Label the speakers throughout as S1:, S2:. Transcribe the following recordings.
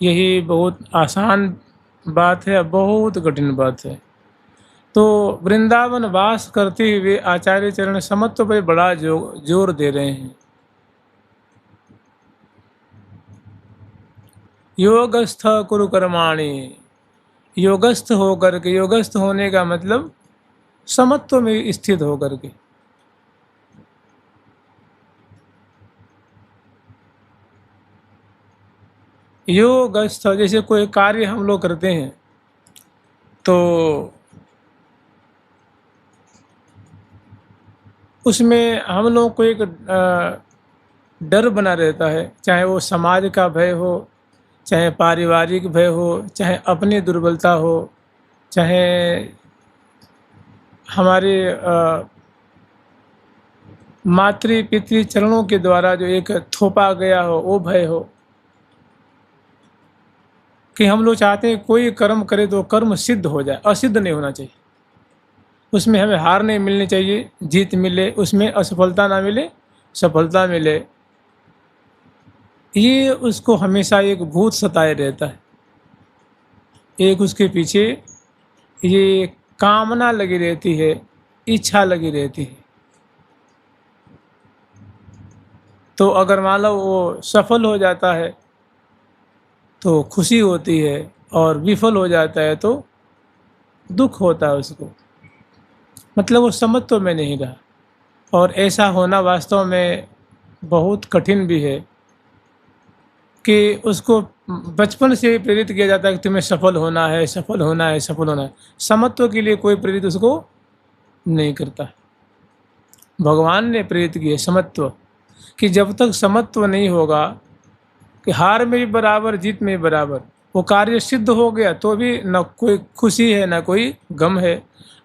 S1: यही बहुत आसान बात है, बहुत कठिन बात है। तो वृंदावन वास करते हुए आचार्य चरण समत्व पर बड़ा जोर दे रहे हैं। योगस्थ कुरु कर्माणि, योगस्थ होकर के, योगस्थ होने का मतलब समत्व में स्थित होकर के। योगस्थ, जैसे कोई कार्य हम लोग करते हैं तो उसमें हम लोग को एक डर बना रहता है, चाहे वो समाज का भय हो, चाहे पारिवारिक भय हो, चाहे अपनी दुर्बलता हो, चाहे हमारे मातृ पितृ चरणों के द्वारा जो एक थोपा गया हो वो भय हो, कि हम लोग चाहते हैं कोई कर्म करे तो कर्म सिद्ध हो जाए, असिद्ध नहीं होना चाहिए। उसमें हमें हार नहीं मिलनी चाहिए, जीत मिले, उसमें असफलता ना मिले, सफलता मिले। ये उसको हमेशा एक भूत सताए रहता है, एक उसके पीछे ये कामना लगी रहती है, इच्छा लगी रहती है। तो अगर मान लो वो सफल हो जाता है तो खुशी होती है, और विफल हो जाता है तो दुख होता है उसको, मतलब वो समत्व में नहीं रहा। और ऐसा होना वास्तव में बहुत कठिन भी है, कि उसको बचपन से प्रेरित किया जाता है कि तुम्हें सफल होना है, सफल होना है, सफल होना है। समत्व के लिए कोई प्रेरित उसको नहीं करता। भगवान ने प्रेरित किया समत्व, कि जब तक समत्व नहीं होगा, कि हार में भी बराबर, जीत में भी बराबर, वो कार्य सिद्ध हो गया तो भी न कोई खुशी है न कोई गम है,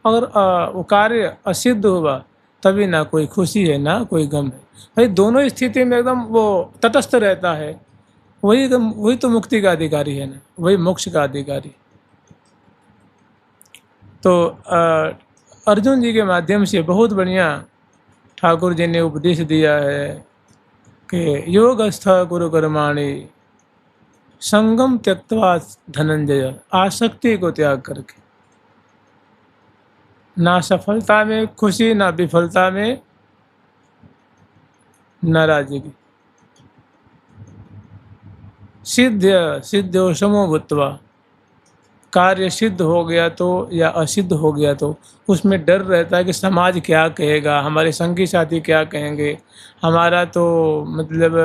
S1: अगर वो कार्य असिद्ध हुआ तभी ना कोई खुशी है ना कोई गम है। भाई दोनों स्थिति में एकदम वो तटस्थ रहता है, वही तो मुक्ति का अधिकारी है ना, वही मोक्ष का अधिकारी। तो अर्जुन जी के माध्यम से बहुत बढ़िया ठाकुर जी ने उपदेश दिया है कि योगस्थ गुरु कर्माणि संगम त्यक्त्वा धनंजय, आसक्ति को त्याग करके, ना सफलता में खुशी, ना विफलता में नाराजगी। सिद्ध समो भूत्वा, कार्य सिद्ध हो गया तो या असिद्ध हो गया तो उसमें डर रहता है कि समाज क्या कहेगा, हमारे संगी साथी क्या कहेंगे, हमारा तो मतलब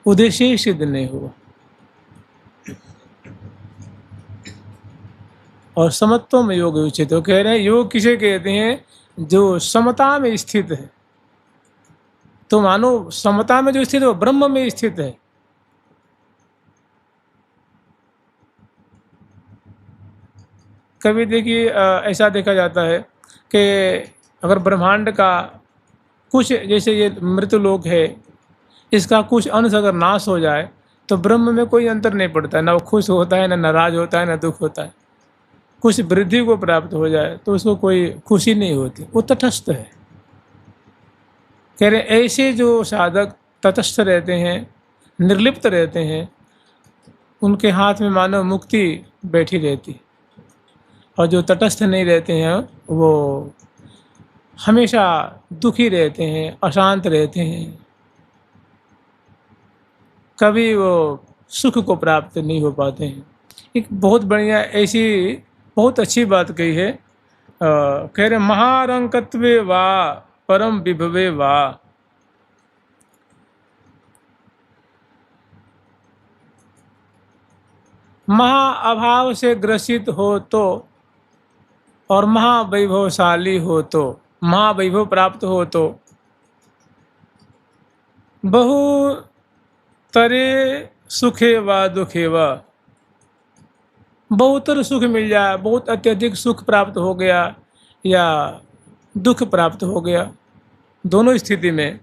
S1: उद्देश्य ही सिद्ध नहीं हुआ। और समत्व में योग उचित, तो कह रहे हैं योग किसे कहते हैं, जो समता में स्थित है। तो मानो समता में जो स्थित है वो ब्रह्म में स्थित है। कभी देखिए ऐसा देखा जाता है कि अगर ब्रह्मांड का कुछ, जैसे ये मृत लोक है, इसका कुछ अंश अगर नाश हो जाए तो ब्रह्म में कोई अंतर नहीं पड़ता है, ना वो खुश होता है, ना नाराज होता है, ना दुख होता है। कुछ वृद्धि को प्राप्त हो जाए तो उसको कोई खुशी नहीं होती, वो तटस्थ है। कह रहे ऐसे जो साधक तटस्थ रहते हैं, निर्लिप्त रहते हैं, उनके हाथ में मानव मुक्ति बैठी रहती। और जो तटस्थ नहीं रहते हैं वो हमेशा दुखी रहते हैं, अशांत रहते हैं, कभी वो सुख को प्राप्त नहीं हो पाते हैं। एक बहुत बढ़िया ऐसी बहुत अच्छी बात कही है, कह रहे महारंकत्वे वा परम विभवे वा, महा अभाव से ग्रसित हो तो और महावैभवशाली हो तो, महावैभव प्राप्त हो तो, बहु तरे सुखे व दुखे व, बहुतर सुख मिल जाए, बहुत अत्यधिक सुख प्राप्त हो गया या दुख प्राप्त हो गया, दोनों स्थिति में।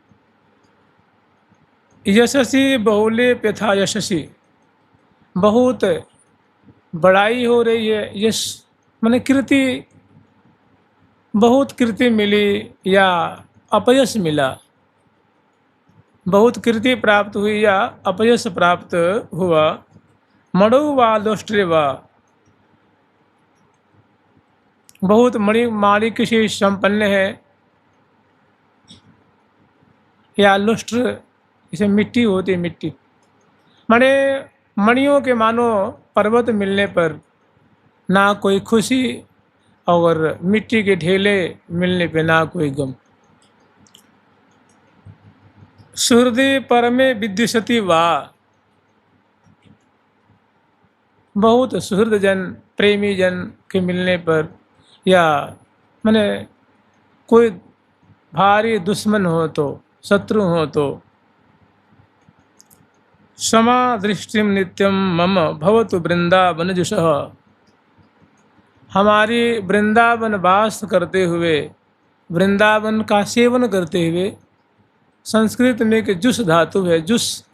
S1: यशस्वी बहुले प्यथा यशस्वी, बहुत बड़ाई हो रही है, यश माने कीर्ति, बहुत कीर्ति मिली या अपयश मिला, बहुत कीर्ति प्राप्त हुई या अपयश प्राप्त हुआ, मणौ वा लोष्ट्रे वा, बहुत माणिक्य से संपन्न है या लुष्ट्र, इसे मिट्टी होती है, मिट्टी माने मणियों के मानो पर्वत मिलने पर ना कोई खुशी, और मिट्टी के ढेले मिलने पे ना कोई गम। सुहृदय परमे विद्युषति वा, बहुत सुहृद जन, प्रेमी जन के मिलने पर, या माने कोई भारी दुश्मन हो तो, शत्रु हो तो, समा दृष्टिम नित्यम मम भवतु वृंदावन जुषः, हमारी वृंदावन वास करते हुए, वृंदावन का सेवन करते हुए, संस्कृत में एक जुस धातु है, जुस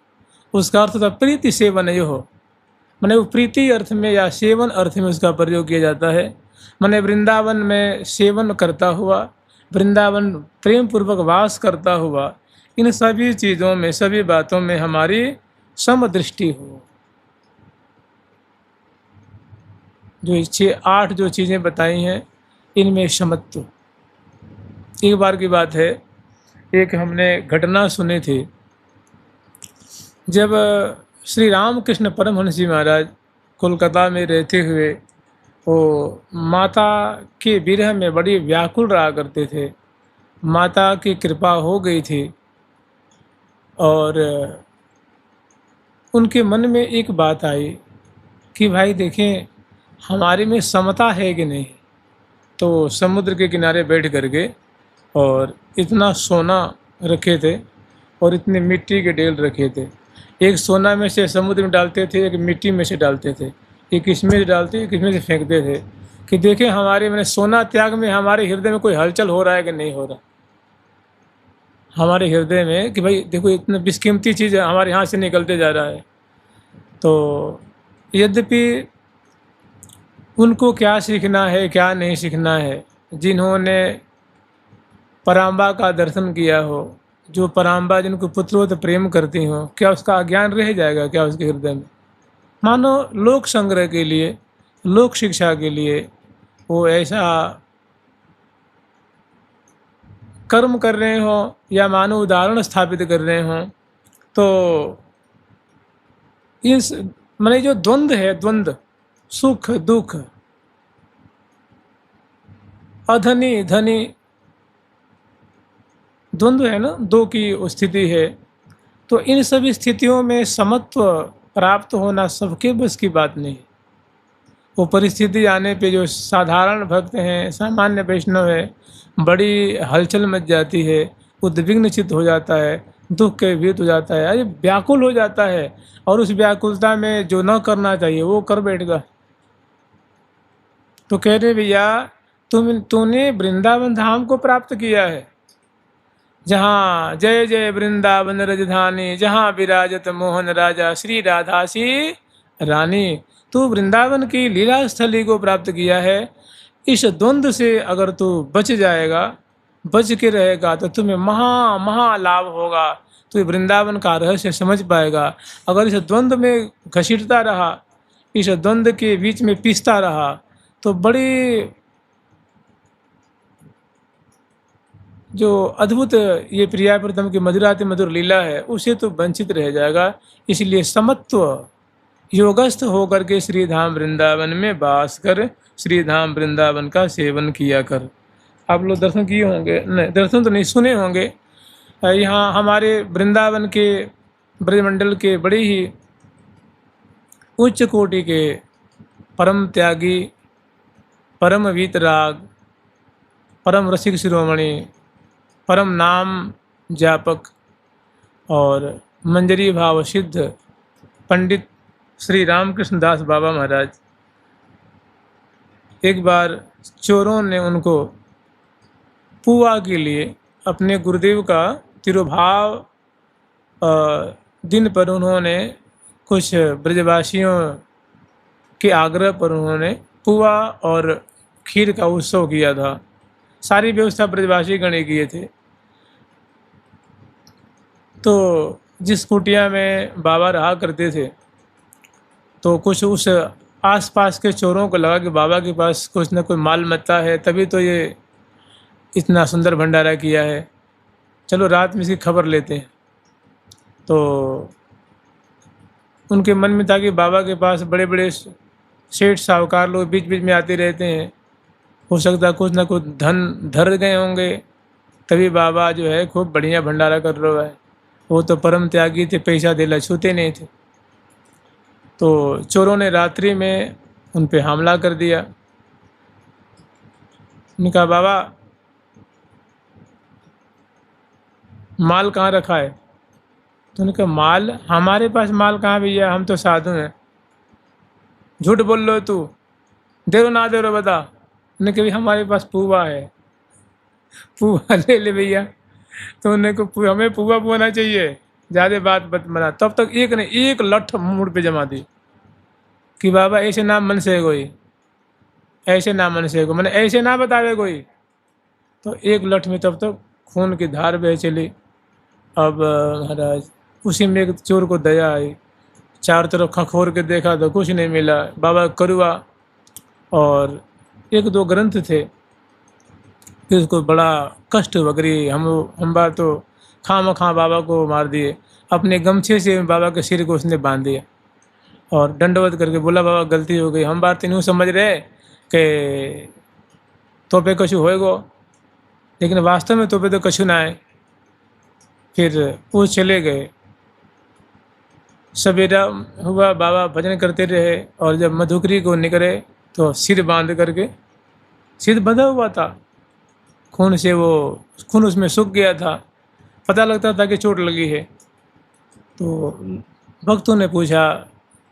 S1: उसका अर्थ होता प्रीति सेवन यो हो, मैंने वो प्रीति अर्थ में या सेवन अर्थ में उसका प्रयोग किया जाता है। मैंने वृंदावन में सेवन करता हुआ, वृंदावन प्रेम पूर्वक वास करता हुआ, इन सभी चीज़ों में, सभी बातों में हमारी समदृष्टि हो। जो 8 जो चीज़ें बताई हैं, इनमें समत्व। एक बार की बात है, एक हमने घटना सुनी थी, जब श्री रामकृष्ण परमहंस जी महाराज कोलकाता में रहते हुए वो माता के विरह में बड़ी व्याकुल रहा करते थे। माता की कृपा हो गई थी और उनके मन में एक बात आई कि भाई देखें हमारे में समता है कि नहीं। तो समुद्र के किनारे बैठ करके और इतना सोना रखे थे और इतने मिट्टी के ढेल रखे थे, एक सोना में से समुद्र में डालते थे, एक मिट्टी में से डालते थे, एक इसमें से डालते, एक इसमें से फेंकते थे कि देखें हमारे मैंने सोना त्याग में हमारे हृदय में कोई हलचल हो रहा है कि नहीं हो रहा, हमारे हृदय में कि भाई देखो इतना बेशकीमती चीज़ हमारे यहाँ से निकलते जा रहा है। तो यद्यपि उनको क्या सीखना है क्या नहीं सीखना है, जिन्होंने पराम्बा का दर्शन किया हो, जो पराम्बा जिनको पुत्रों प्रेम करती हो, क्या उसका अज्ञान रह जाएगा क्या उसके हृदय में। मानो लोक संग्रह के लिए, लोक शिक्षा के लिए वो ऐसा कर्म कर रहे हो या मानो उदाहरण स्थापित कर रहे हो, तो इस माने जो द्वंद्व है, द्वंद्व सुख दुख, अधनी धनी, द्वंद्व है ना, दो की स्थिति है। तो इन सभी स्थितियों में समत्व प्राप्त होना सबके बस की बात नहीं। वो परिस्थिति आने पे जो साधारण भक्त हैं, सामान्य वैष्णव है, बड़ी हलचल मच जाती है, उद्विग्न चित्त हो जाता है, दुख के भीत हो जाता है, अरे व्याकुल हो जाता है, और उस व्याकुलता में जो न करना चाहिए वो कर बैठेगा। तो कह रहे भैया तूने वृंदावन धाम को प्राप्त किया है, जहाँ जय जय वृंदावन राजधानी, जहाँ विराजत मोहन राजा श्री राधा सी रानी। तू वृंदावन की लीला स्थली को प्राप्त किया है। इस द्वंद्व से अगर तू बच जाएगा, बच के रहेगा, तो तुम्हें महा लाभ होगा। तो वृंदावन का रहस्य समझ पाएगा। अगर इस द्वंद्व में घसीटता रहा, इस द्वंद्व के बीच में पिसता रहा, तो बड़ी जो अद्भुत ये प्रिया प्रथम की मधुराति मधुर लीला है, उसे तो वंचित रह जाएगा। इसलिए समत्व योगस्थ होकर के श्री धाम वृंदावन में वास कर, श्री धाम वृंदावन का सेवन किया कर। आप लोग दर्शन किए होंगे, नहीं दर्शन तो नहीं सुने होंगे। यहाँ हमारे वृंदावन के ब्रजमंडल के बड़े ही उच्च कोटि के परम त्यागी, परम वीतराग, परम रसिक शिरोमणि, परम नाम जापक और मंजरी भाव सिद्ध पंडित श्री रामकृष्ण दास बाबा महाराज, एक बार चोरों ने उनको पुआ के लिए अपने गुरुदेव का तिरुभाव दिन पर उन्होंने कुछ ब्रजवासियों के आग्रह पर उन्होंने पुआ और खीर का उत्सव किया था। सारी व्यवस्था ब्रजवासी गण किए थे। तो जिस कुटिया में बाबा रहा करते थे, तो कुछ उस आसपास के चोरों को लगा कि बाबा के पास कुछ न कोई माल मत्ता है, तभी तो ये इतना सुंदर भंडारा किया है, चलो रात में इसकी खबर लेते हैं। तो उनके मन में था कि बाबा के पास बड़े बड़े सेठ साहूकार लोग बीच बीच में आते रहते हैं, हो सकता है कुछ ना कुछ धन धर गए होंगे, तभी बाबा जो है खूब बढ़िया भंडारा कर रहा है। वो तो परम त्यागी थे, पैसा देला छूते नहीं थे। तो चोरों ने रात्रि में उन पे हमला कर दिया। उन्होंने कहा बाबा माल कहाँ रखा है? तो उन्होंने कहा माल, हमारे पास माल कहाँ भैया, हम तो साधु हैं। झूठ बोल लो तू, दे रो ना दे रो बता। उन्होंने कहा हमारे पास पुआ है, पुआ ले ले भैया। तो उन्हें को हमें पुआ पुआना चाहिए, ज़्यादा बात मत बना। तब तक एक ने एक लठ मुड़ पे जमा दी कि बाबा ऐसे ना मन से कोई, ऐसे ना मन से को, मैंने ऐसे ना बतावे कोई। तो एक लठ में तब तक खून की धार बह चली। अब महाराज उसी में एक चोर को दया आई, चारों तरफ खखोर के देखा तो कुछ नहीं मिला। बाबा करुआ और एक दो ग्रंथ थे, फिर उसको बड़ा कष्ट वगैरह, हम बार तो खाम खां बाबा को मार दिए। अपने गमछे से बाबा के सिर को उसने बांध दिया और दंडवत करके बोला बाबा गलती हो गई। हम बार तीनों समझ रहे कि तोपे कछु होएगो, लेकिन वास्तव में तोपे तो कछु ना आए। फिर वो चले गए। सवेरा हुआ, बाबा भजन करते रहे और जब मधुकरी को निकले तो सिर बांध करके, सिर बंधा हुआ था खून से, वो खून उसमें सूख गया था, पता लगता था कि चोट लगी है। तो भक्तों ने पूछा,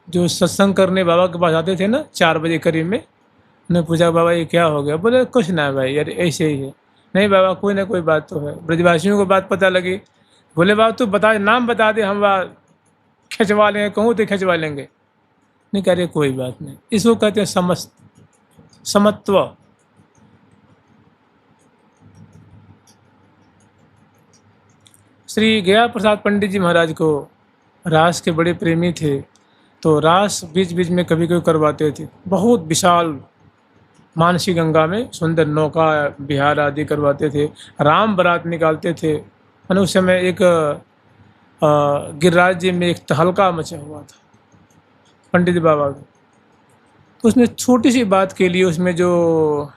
S1: जो सत्संग करने बाबा के पास आते थे ना 4 बजे करीब में, उन्हें पूछा बाबा ये क्या हो गया? बोले कुछ ना भाई यार ऐसे ही है। नहीं बाबा कोई ना कोई बात तो है। ब्रजवासियों को बात पता लगी, बोले बाबा तू बता, नाम बता दे, हम बात खिंचवा लेंगे, कहूँ तो खिंचवा लेंगे। नहीं कह रहे कोई बात नहीं। इसको कहते हैं समत्व। श्री गया प्रसाद पंडित जी महाराज को रास के बड़े प्रेमी थे, तो रास बीच बीच में कभी कभी करवाते थे। बहुत विशाल मानसी गंगा में सुंदर नौका विहार आदि करवाते थे, राम बारात निकालते थे। मैंने उस समय एक गिरिराज जी में एक तहलका मचा हुआ था पंडित बाबा का। तो उसमें छोटी सी बात के लिए, उसमें जो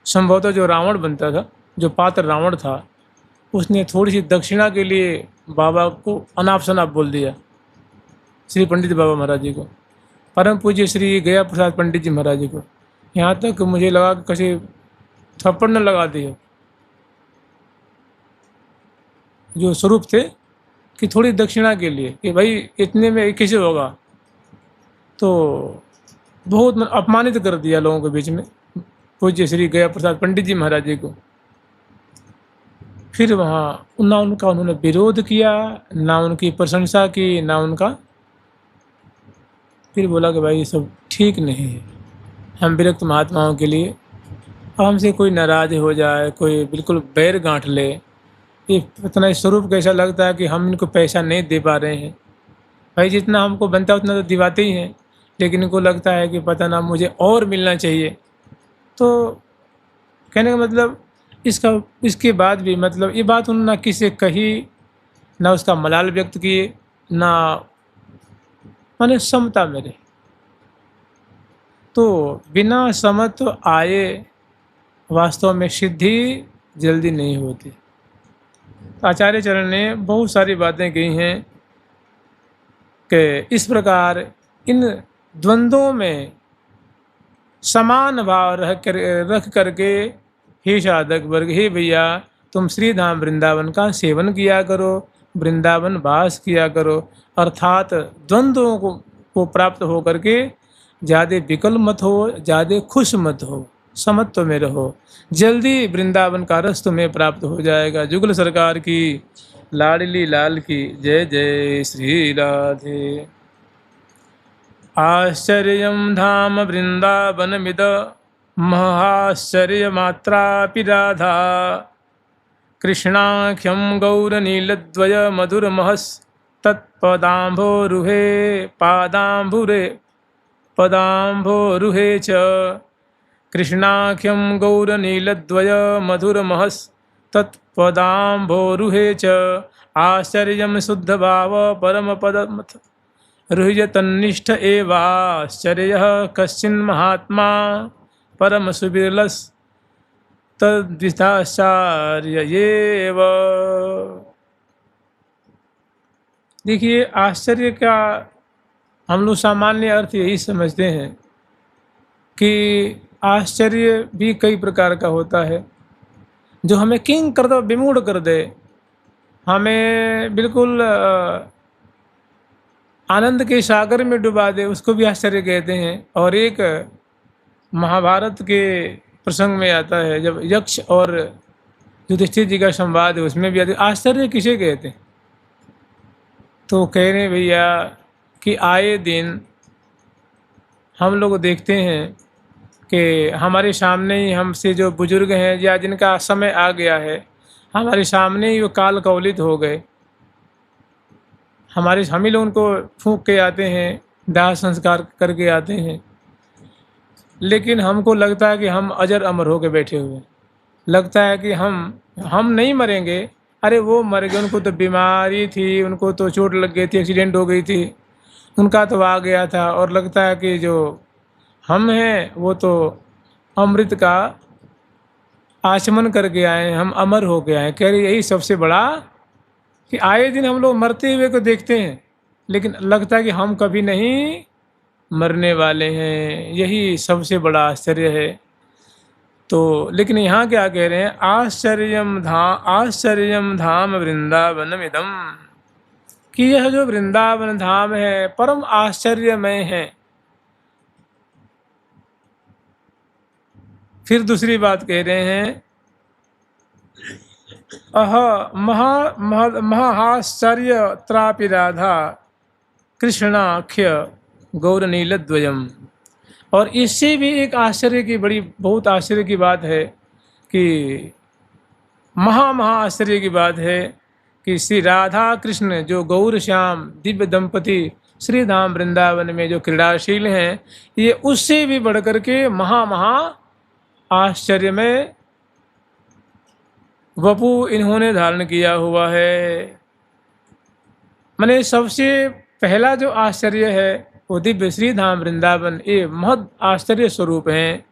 S1: संभवतः जो रावण बनता था, जो पात्र रावण था, उसने थोड़ी सी दक्षिणा के लिए बाबा को अनाप शनाप बोल दिया, श्री पंडित बाबा महाराज जी को, परम पूज्य श्री गया प्रसाद पंडित जी महाराज जी को। यहाँ तक मुझे लगा कि कहीं थप्पड़ न लगा दिए। जो स्वरूप थे कि थोड़ी दक्षिणा के लिए कि भाई इतने में कैसे होगा, तो बहुत अपमानित कर दिया लोगों के बीच में पूज्य श्री गया प्रसाद पंडित जी महाराज जी को। फिर वहाँ ना उनका उन्होंने विरोध किया, ना उनकी प्रशंसा की, ना उनका। फिर बोला कि भाई ये सब ठीक नहीं है। हम विरक्त महात्माओं के लिए, अब हमसे कोई नाराज हो जाए, कोई बिल्कुल बैर गांठ ले, ये इतना स्वरूप कैसा लगता है कि हम इनको पैसा नहीं दे पा रहे हैं। भाई जितना हमको बनता है उतना तो दिवाते ही हैं, लेकिन इनको लगता है कि पता ना मुझे और मिलना चाहिए। तो कहने का मतलब इसके बाद भी मतलब ये बात उन्होंने ना किसी से कही, ना उसका मलाल व्यक्त किए, ना माने समता में रहे। तो बिना समत्व आए वास्तव में सिद्धि जल्दी नहीं होती। आचार्य चरण ने बहुत सारी बातें कही हैं कि इस प्रकार इन द्वंद्वों में समान भाव रख करके, हे साधक वर्ग, हे भैया तुम श्री धाम वृंदावन का सेवन किया करो, वृंदावन वास किया करो, अर्थात द्वंद्वों को प्राप्त हो करके ज़्यादा विकल मत हो, ज़्यादा खुश मत हो, समत्व में रहो, जल्दी वृंदावन का रस तुम्हें प्राप्त हो जाएगा। जुगल सरकार की, लाडली लाल की जय जय श्री राधे। आश्चर्यं धाम वृंदावनमिद महाश्चर्यमात्रापि राधा, कृष्णाख्यं गौरनीलद्वय मधुरमहस्तत्पदाम्भोरुहे पादाम्बुरे पदाम्भोरुहे च कृष्णाख्यं गौरनीलद्वय मधुरमहस्तत्पदाम्भोरुहे च आश्चर्यं शुद्धभाव परमपदमथ रुह्यतन्निष्ठ एवाश्चर्यः कश्चिन्महात्मा परमसुविरलस्तद्विधाचार्य एव। देखिए, आश्चर्य का हम लोग सामान्य अर्थ यही समझते हैं कि आश्चर्य भी कई प्रकार का होता है, जो हमें किंग कर दो, विमूढ़ कर दे, हमें बिल्कुल आनंद के सागर में डुबा दे, उसको भी आश्चर्य कहते हैं। और एक महाभारत के प्रसंग में आता है, जब यक्ष और युधिष्ठिर जी का संवाद है, उसमें भी आते आश्चर्य किसे कहते हैं। तो कह रहे भैया कि आए दिन हम लोग देखते हैं कि हमारे सामने ही हमसे जो बुजुर्ग हैं या जिनका समय आ गया है, हमारे सामने ही वो काल कवलित हो गए। हम ही लोग उनको फूंक के आते हैं, दाह संस्कार करके आते हैं, लेकिन हमको लगता है कि हम अजर अमर होके बैठे हुए, लगता है कि हम नहीं मरेंगे। अरे वो मर गए, उनको तो बीमारी थी, उनको तो चोट लग गई थी, एक्सीडेंट हो गई थी, उनका तो आ गया था, और लगता है कि जो हम हैं वो तो अमृत का आचमन करके आए हैं, हम अमर हो के आए। कह रही यही सबसे बड़ा कि आए दिन हम लोग मरते हुए को देखते हैं, लेकिन लगता है कि हम कभी नहीं मरने वाले हैं। यही सबसे बड़ा आश्चर्य है। तो लेकिन यहाँ क्या कह रहे हैं, आश्चर्यम धाम वृंदावनमिदम, कि यह जो वृंदावन धाम है परम आश्चर्यमय है। फिर दूसरी बात कह रहे हैं, महाश्चर्य त्रापि राधा कृष्णाख्य गौरनीलद्वयम। और इससे भी एक आश्चर्य की बहुत आश्चर्य की बात है कि महा आश्चर्य की बात है कि श्री राधा कृष्ण जो गौर श्याम दिव्य दंपति श्री धाम वृंदावन में जो क्रीड़ाशील हैं, ये उससे भी बढ़कर के महा आश्चर्य में वपु इन्होंने धारण किया हुआ है। मैंने सबसे पहला जो आश्चर्य है वो दिव्य श्री धाम वृंदावन, ये महद आश्चर्य स्वरूप हैं।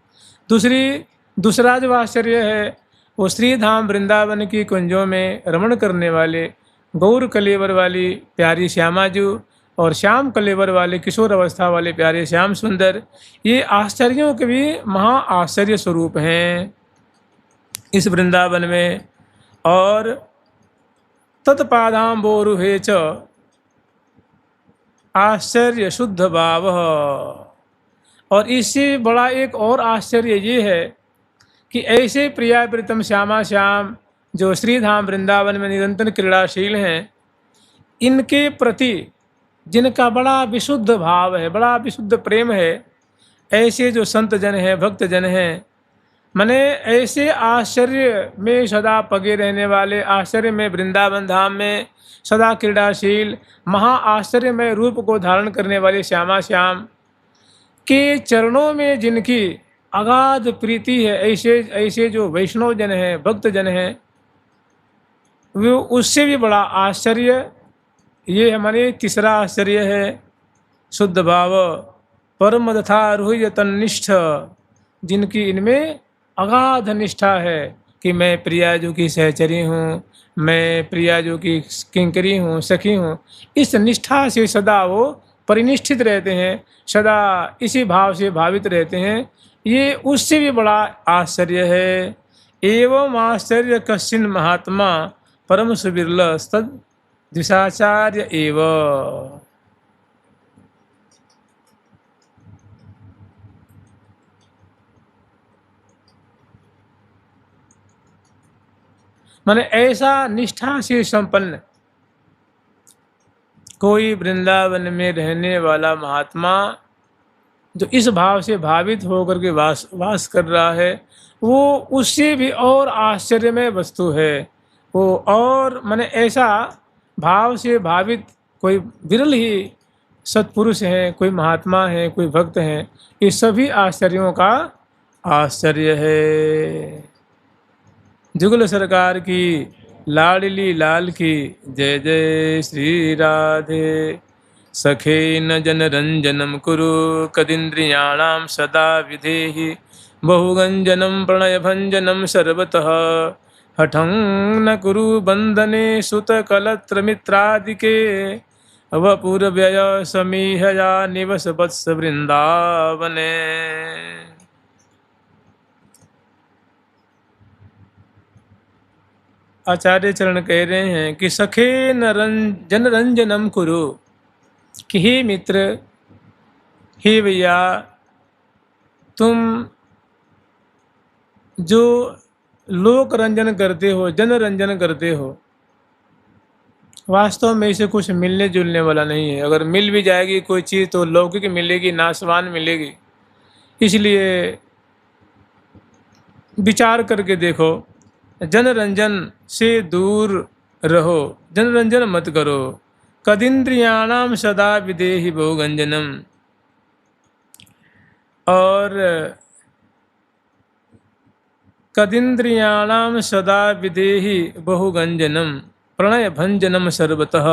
S1: दूसरा जो आश्चर्य है वो श्री धाम वृंदावन की कुंजों में रमण करने वाले गौर कलेवर वाली प्यारी श्यामाजू और श्याम कलेवर वाले किशोर अवस्था वाले प्यारे श्याम सुंदर, ये आश्चर्यों के भी महा आश्चर्य स्वरूप हैं इस वृंदावन में। और तत्पादाम्बोरुहे च आश्चर्य शुद्ध भाव। और इससे बड़ा एक और आश्चर्य ये है कि ऐसे प्रिया प्रीतम श्यामा श्याम जो श्रीधाम वृंदावन में निरंतर क्रीड़ाशील हैं, इनके प्रति जिनका बड़ा विशुद्ध भाव है, बड़ा विशुद्ध प्रेम है, ऐसे जो संत जन हैं, भक्त जन हैं, माने ऐसे आश्चर्य में सदा पगे रहने वाले, आश्चर्य में वृंदावन धाम में सदा क्रीड़ाशील महा आश्चर्य में रूप को धारण करने वाले श्यामा श्याम के चरणों में जिनकी अगाध प्रीति है, ऐसे जो वैष्णव जन हैं, भक्त जन हैं, वो उससे भी बड़ा आश्चर्य ये हमारे तीसरा आश्चर्य है। शुद्ध भाव परम तथा रुह्य तन्निष्ठ, जिनकी इनमें अगाध निष्ठा है कि मैं प्रियाजू की सहचरी हूँ, मैं प्रियाजू की किंकरी हूँ, सखी हूँ। इस निष्ठा से सदा वो परिनिष्ठित रहते हैं, सदा इसी भाव से भावित रहते हैं। ये उससे भी बड़ा आश्चर्य है। एवं आश्चर्य कश्चिन महात्मा परम सुबिरल तद द्विषाचार्य एव। माने ऐसा निष्ठा से संपन्न कोई वृंदावन में रहने वाला महात्मा जो इस भाव से भावित होकर के वास कर रहा है, वो उससे भी और आश्चर्यमय वस्तु है। वो और माने ऐसा भाव से भावित कोई विरल ही सत्पुरुष हैं, कोई महात्मा है, कोई भक्त हैं। ये सभी आश्चर्यों का आश्चर्य है। जुगल सरकार की लाडली लाल की जय जय श्री राधे। सखे न जन रंजनम कुरु कदिंद्रियाणाम सदा विधेहि बहुगंजनम प्रणय भंजनम सर्वतः हठं न कुरु बंधने सुत कलत्र मित्रादिके वपुर व्यय समीहया निवस वत्स वृंदावने। आचार्य चरण कह रहे हैं कि सखे न जन रंजनम कुरु, कि हे मित्र, हे भैया, तुम जो लोक रंजन करते हो, जन रंजन करते हो, वास्तव में इसे कुछ मिलने जुलने वाला नहीं है। अगर मिल भी जाएगी कोई चीज़ तो लौकिक मिलेगी, नाशवान मिलेगी। इसलिए विचार करके देखो, जन रंजन से दूर रहो, जन रंजन मत करो। कदिंद्रियाणाम सदा विदेहि बहुगंजनम, और कदिंद्रियाणाम सदा विदेहि बहुगंजनम प्रणय भंजनम सर्वतः।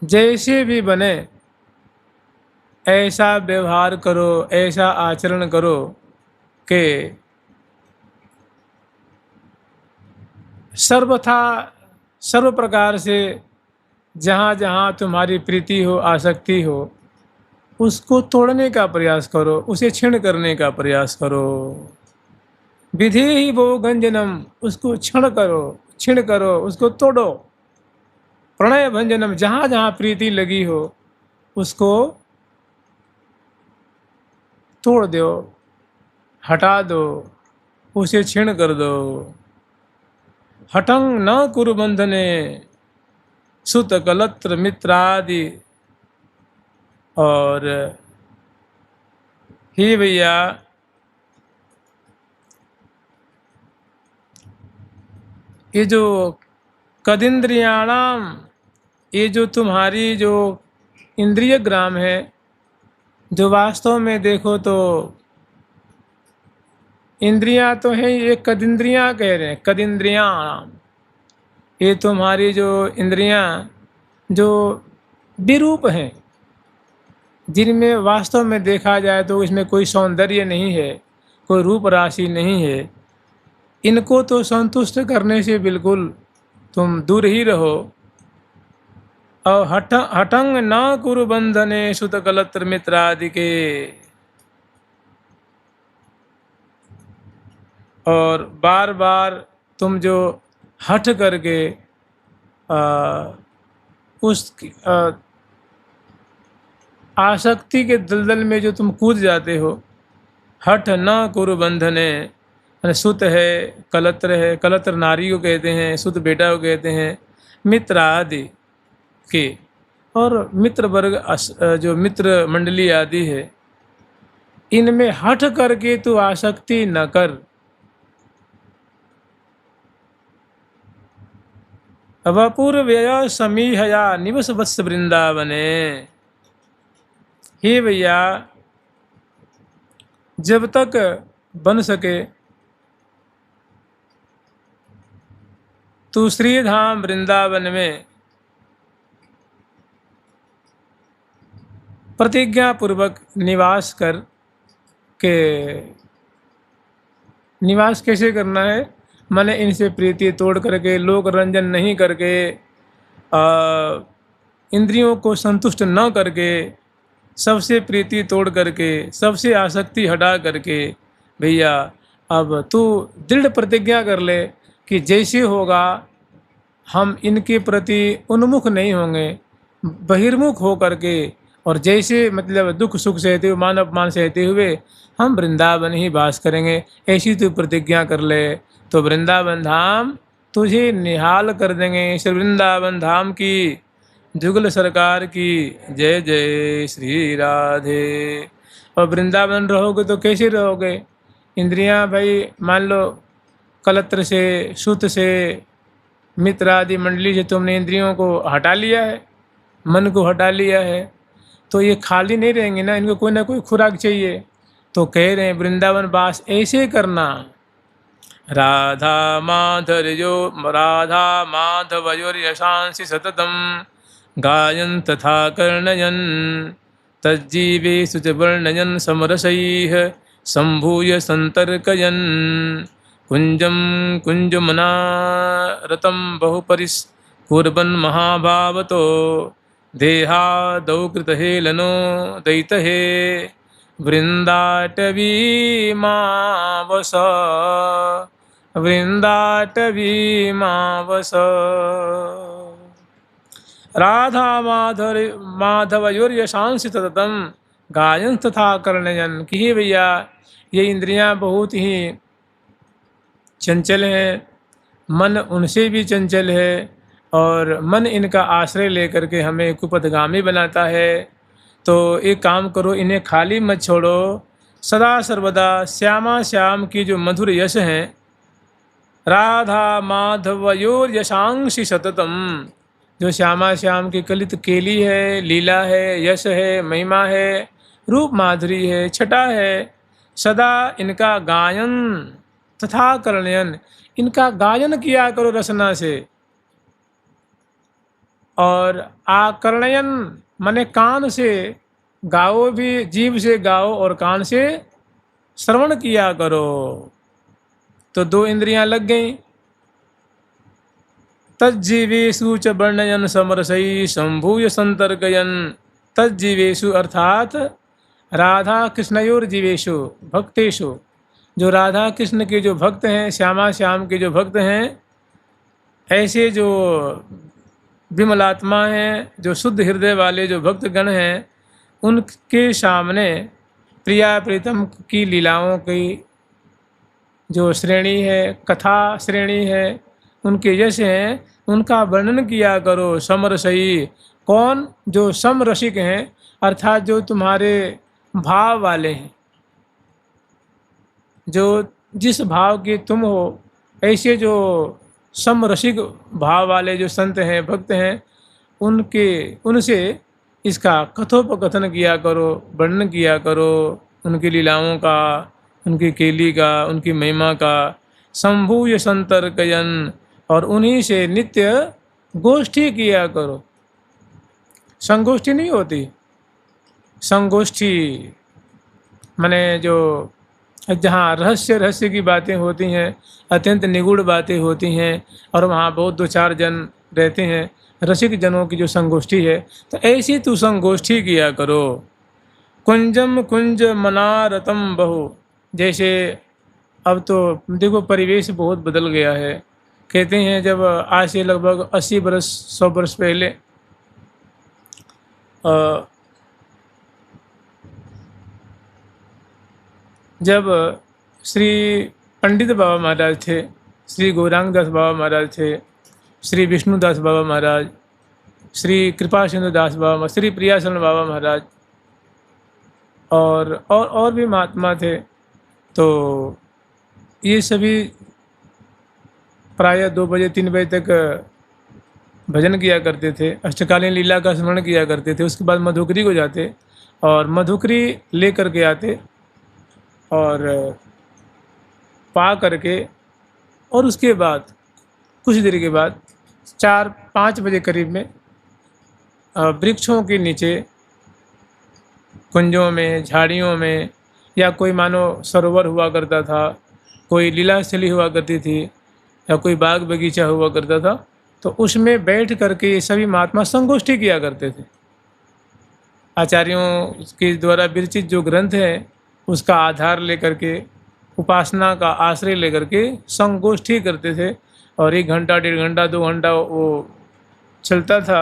S1: जैसे भी बने ऐसा व्यवहार करो, ऐसा आचरण करो कि सर्वथा सर्व प्रकार से जहाँ जहाँ तुम्हारी प्रीति हो, आसक्ति हो, उसको तोड़ने का प्रयास करो, उसे क्षीण करने का प्रयास करो। विधेहि बहुगंजनम, उसको क्षण करो, क्षीण करो, उसको तोड़ो। प्रणय भंजनम, जहाँ जहाँ प्रीति लगी हो उसको तोड़ दो, हटा दो, उसे क्षीण कर दो। हठंग न कुरु बंधने सुत कलत्र मित्रादि, और हे भैया, ये जो कदिंद्रियाणाम, ये जो तुम्हारी जो इंद्रिय ग्राम है, जो वास्तव में देखो तो इंद्रियां तो है, ये कदिंद्रियां कह रहे हैं, कदिंद्रियां। ये तुम्हारी जो इंद्रियां जो विरूप हैं, जिनमें वास्तव में देखा जाए तो इसमें कोई सौंदर्य नहीं है, कोई रूप राशि नहीं है, इनको तो संतुष्ट करने से बिल्कुल तुम दूर ही रहो। और हठंग न कुरु बंधने सुत कलत्र मित्रादि के, और बार बार तुम जो हठ करके उस आसक्ति के दलदल में जो तुम कूद जाते हो, हठ न कुरु बंधने, सुत है, कलत्र है, कलत्र नारी को कहते हैं, सुत बेटा को कहते हैं, मित्र आदि के, और मित्र वर्ग जो मित्र मंडली आदि है, इनमें हठ करके तू आसक्ति न कर। वपुर व्यय समीहया निवस वत्स वृंदावने। हे भैया, जब तक बन सके तू श्री धाम वृंदावन में प्रतिज्ञा पूर्वक निवास कर के, निवास कैसे करना है, माने इनसे प्रीति तोड़ करके, लोक रंजन नहीं करके, इंद्रियों को संतुष्ट न करके, सबसे प्रीति तोड़ करके, सबसे आसक्ति हटा करके, भैया अब तू दृढ़ प्रतिज्ञा कर ले कि जैसे होगा हम इनके प्रति उन्मुख नहीं होंगे, बहिर्मुख हो करके, और जैसे मतलब दुख सुख सहते हुए, मान अपमान सहते हुए हम वृंदावन ही वास करेंगे, ऐसी तू प्रतिज्ञा कर ले, तो वृंदावन धाम तुझे निहाल कर देंगे। श्री वृंदावन धाम की जुगल सरकार की जय जय श्री राधे। और वृंदावन रहोगे तो कैसे रहोगे? इंद्रियां भाई मान लो कलत्र से, सुत से, मित्र आदि मंडली से तुमने इंद्रियों को हटा लिया है, मन को हटा लिया है, तो ये खाली नहीं रहेंगे ना, इनको कोई ना कोई खुराक चाहिए। तो कह रहे हैं वृंदावन वास ऐसे करना। राधा माधवयोर्यशांसि सततम गायन तथा कर्णयन तज्जीवेषु च वर्णयन समरसैः संभूय संतर्कयन कुंजम कुंजमनारतं बहुपरिस्कुर्वन् महाभावतो देहादौ कृतहेलनो दैतहे वृंदाटवी मावस वृंदाटवी मावस। राधा माधवयोर्यशांसि सततम गायन तथा कर्णयन कि हे भैया ये इंद्रियां बहुत ही चंचल हैं, मन उनसे भी चंचल है, और मन इनका आश्रय लेकर के हमें कुपथगामी बनाता है। तो एक काम करो, इन्हें खाली मत छोड़ो, सदा सर्वदा श्यामा श्याम की जो मधुर यश हैं, राधा माधवयोर यशांशी सततम, जो श्यामा श्याम की कलित केली है, लीला है, यश है, महिमा है, रूप माधुरी है, छटा है, सदा इनका गायन तथा कर्णयन, इनका गायन किया करो रसना से, और आकर्णयन माने कान से गाओ, भी जीभ से गाओ और कान से श्रवण किया करो। तो दो इंद्रियां लग गईं। तज्जीवेषु च वर्णयन समरसई संभूय संतर्कयन। तज्जीवेषु अर्थात राधा कृष्णयोर जीवेषु भक्तेषु, जो राधा कृष्ण के जो भक्त हैं, श्यामा श्याम के जो भक्त हैं, ऐसे जो विमलात्मा हैं, जो शुद्ध हृदय वाले जो भक्तगण हैं, उनके सामने प्रिया प्रीतम की लीलाओं की जो श्रेणी है, कथा श्रेणी है, उनके यश हैं, उनका वर्णन किया करो समरसई। कौन? जो समरसिक हैं, अर्थात जो तुम्हारे भाव वाले हैं, जो जिस भाव के तुम हो, ऐसे जो समरसिक भाव वाले जो संत हैं, भक्त हैं, उनसे इसका कथोपकथन किया करो, वर्णन किया करो, उनकी लीलाओं का, उनकी केली का, उनकी महिमा का। संभूय संतर्कयन, और उन्हीं से नित्य गोष्ठी किया करो। संगोष्ठी नहीं होती, संगोष्ठी माने जो जहाँ रहस्य की बातें होती हैं, अत्यंत निगूढ़ बातें होती हैं, और वहाँ बहुत दो चार जन रहते हैं, रसिक जनों की जो संगोष्ठी है, तो ऐसी तू संगोष्ठी किया करो। कुंजम कुंज मनारतम बहु, जैसे अब तो देखो परिवेश बहुत बदल गया है। कहते हैं जब आज से लगभग 80 बरस 100 बरस पहले जब श्री पंडित बाबा महाराज थे, श्री गौरांग दास बाबा महाराज थे, श्री विष्णुदास बाबा महाराज, श्री कृपा सिंधु दास बाबा, श्री प्रियाशरण बाबा महाराज, और भी महात्मा थे, तो ये सभी प्रायः 2 बजे 3 बजे तक भजन किया करते थे, अष्टकालीन लीला का स्मरण किया करते थे। उसके बाद मधुकरी को जाते और मधुकरी ले करके आते और पा करके, और उसके बाद कुछ देर के बाद 4-5 बजे करीब में वृक्षों के नीचे, कुंजों में, झाड़ियों में, या कोई मानो सरोवर हुआ करता था, कोई लीलास्थली हुआ करती थी, या कोई बाग बगीचा हुआ करता था, तो उसमें बैठ करके ये सभी महात्मा संगोष्ठी किया करते थे। आचार्यों के द्वारा विरचित जो ग्रंथ है उसका आधार लेकर के, उपासना का आश्रय लेकर के संगोष्ठी करते थे, और 1 घंटा 1.5 घंटा 2 घंटा वो चलता था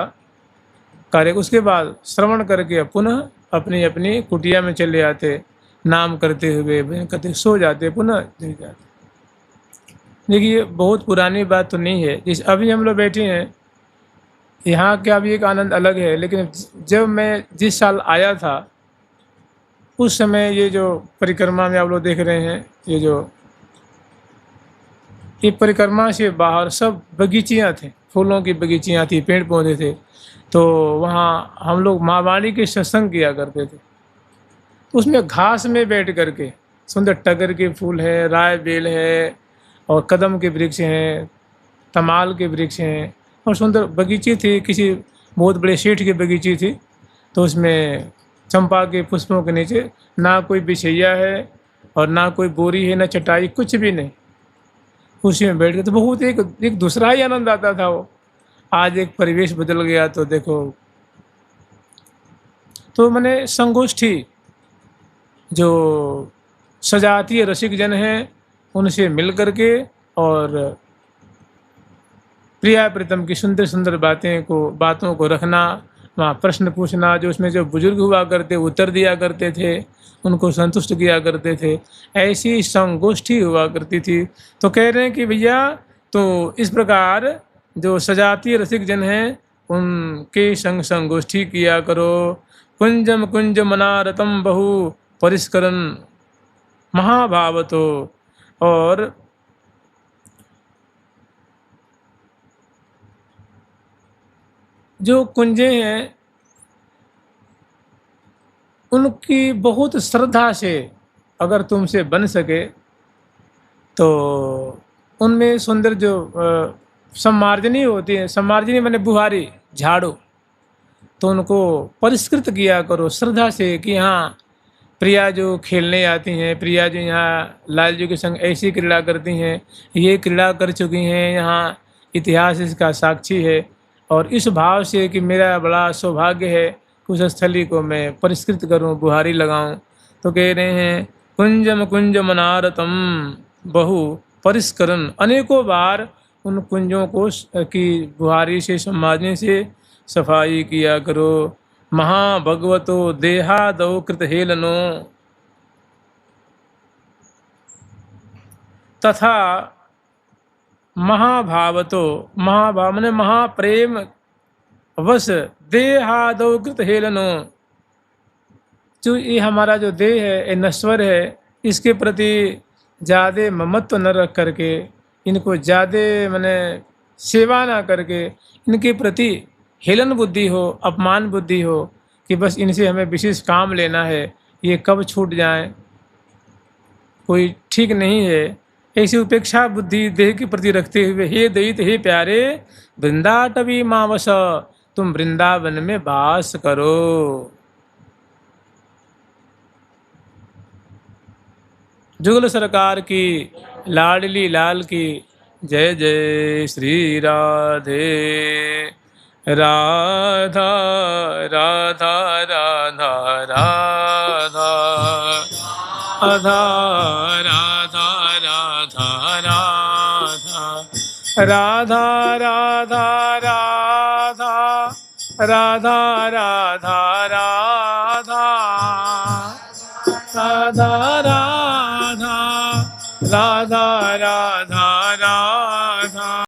S1: कार्य। उसके बाद श्रवण करके पुनः अपनी अपनी कुटिया में चले आते, नाम करते हुए कहते सो जाते, पुनः जग जाते। देखिए बहुत पुरानी बात तो नहीं है, जिस अभी हम लोग बैठे हैं यहाँ का भी एक आनंद अलग है, लेकिन जब मैं जिस साल आया था उस समय ये जो परिक्रमा में आप लोग देख रहे हैं, ये जो ये परिक्रमा से बाहर सब बगीचियाँ थे, फूलों की बगीचियाँ थी, पेड़ पौधे थे। तो वहाँ हम लोग माँ वाणी के सत्संग किया करते थे। तो उसमें घास में बैठ करके सुंदर टगर के फूल है, राय बेल है, और कदम के वृक्ष हैं, तमाल के वृक्ष हैं, और सुंदर बगीची थी, किसी बहुत बड़े सेठ की बगीची थी। तो उसमें चंपा के पुष्पों के नीचे ना कोई बिछैया है और ना कोई बोरी है, ना चटाई, कुछ भी नहीं। उसी में बैठ के तो बहुत एक एक दूसरा ही आनंद आता था वो। आज एक परिवेश बदल गया तो देखो। तो मैंने संगोष्ठी जो सजातीय रसिक जन हैं उनसे मिल करके और प्रिया प्रीतम की सुंदर सुंदर बातों को रखना, वहाँ प्रश्न पूछना, जो उसमें जो बुजुर्ग हुआ करते उत्तर दिया करते थे, उनको संतुष्ट किया करते थे, ऐसी संगोष्ठी हुआ करती थी। तो कह रहे हैं कि भैया तो इस प्रकार जो सजातीय रसिक जन हैं उनके संग संगोष्ठी किया करो। कुंजम कुंज मनारतम बहु परिष्करण महाभावतो। और जो कुंजे हैं उनकी बहुत श्रद्धा से अगर तुमसे बन सके तो उनमें सुंदर जो सम्मार्जनी होती है, सम्मार्जनी मैंने बुहारी, झाड़ू, तो उनको परिष्कृत किया करो श्रद्धा से कि हाँ प्रिया जो खेलने आती हैं, प्रिया जो यहाँ लाल जी के संग ऐसी क्रीड़ा करती हैं, ये क्रीड़ा कर चुकी हैं, यहाँ इतिहास इसका साक्षी है। और इस भाव से कि मेरा बड़ा सौभाग्य है उस स्थली को मैं परिष्कृत करूं, बुहारी लगाऊं। तो कह रहे हैं कुंजम कुंज मनारतम बहु परिष्करण, अनेकों बार उन कुंजों को की बुहारी से समाजने से सफाई किया करो। महाभगवतो देहादौ कृत हेलनो तथा महाभावतो, महाभाव माने महाप्रेम वश देहादौ कृत हेलनो, जो ये हमारा जो देह है ये नश्वर है, इसके प्रति ज़्यादा ममत्व न रख करके, इनको ज़्यादा माने सेवा ना करके, इनके प्रति हेलन बुद्धि हो, अपमान बुद्धि हो कि बस इनसे हमें विशेष काम लेना है, ये कब छूट जाए कोई ठीक नहीं है। ऐसी उपेक्षा बुद्धि देह के प्रति रखते हुए हे दैत हे प्यारे वृंदाटवी मावस, तुम वृंदावन में वास करो। जुगल सरकार की लाडली लाल की जय जय श्री राधे राधा राधा राधा राधा राधा राधा राधा राधा राधा राधा राधा राधा राधा